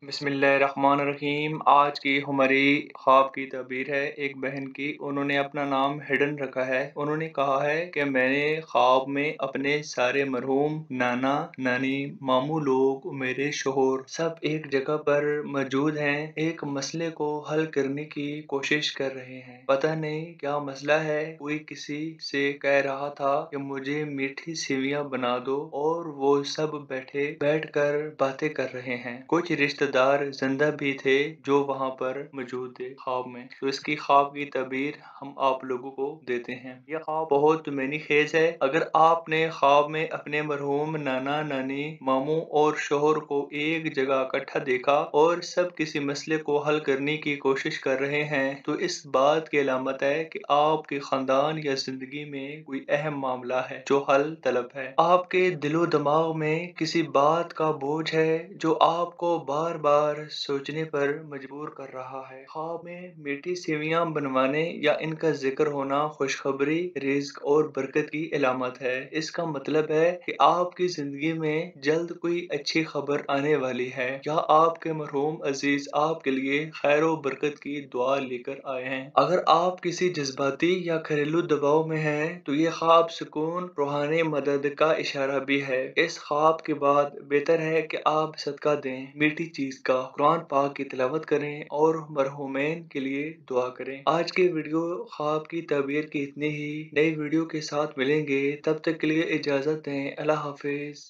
बिस्मिल्लाहिर्रहमानिर्रहीम। आज की हमारी ख्वाब की तबीर है एक बहन की। उन्होंने अपना नाम हिडन रखा है। उन्होंने कहा है कि मैंने ख्वाब में अपने सारे मरहूम नाना नानी मामू लोग मेरे शोहर सब एक जगह पर मौजूद हैं। एक मसले को हल करने की कोशिश कर रहे हैं। पता नहीं क्या मसला है। कोई किसी से कह रहा था कि मुझे मीठी सेवियां बना दो और वो सब बैठकर बातें कर रहे हैं। कुछ रिश्तेदार जिंदा भी थे जो वहां पर मौजूद थे ख्वाब में। तो इसकी ख्वाब की तबीर हम आप लोगों को देते हैं। यह ख्वाब बहुत मैनी खेज है। अगर आपने ख्वाब में अपने मरहूम नाना नानी मामू और शोहर को एक जगह इकट्ठा देखा और सब किसी मसले को हल करने की कोशिश कर रहे हैं तो इस बात की अलामत है कि आपके खानदान या जिंदगी में कोई अहम मामला है जो हल तलब है। आपके दिलो दिमाग में किसी बात का बोझ है जो आपको बार बार सोचने पर मजबूर कर रहा है। ख्वाब में मीठी सेवियां बनवाने या इनका जिक्र होना खुशखबरी, रिज्क और बरकत की अलामत है। इसका मतलब है कि आपकी जिंदगी में जल्द कोई अच्छी खबर आने वाली है या आपके मरहूम अजीज आपके लिए खैर व बरकत की दुआ लेकर आए हैं। अगर आप किसी जज्बाती या घरेलू दबाव में हैं तो ये ख्वाब सुकून, रूहानी मदद का इशारा भी है। इस ख्वाब के बाद बेहतर है कि आप सदका दें, मीठी चीज का, कुरान पाक की तिलावत करें और मरहूमैन के लिए दुआ करें। आज के वीडियो ख्वाब की तबीर की इतनी ही। नई वीडियो के साथ मिलेंगे, तब तक के लिए इजाजत दें। अल्लाह हाफिज।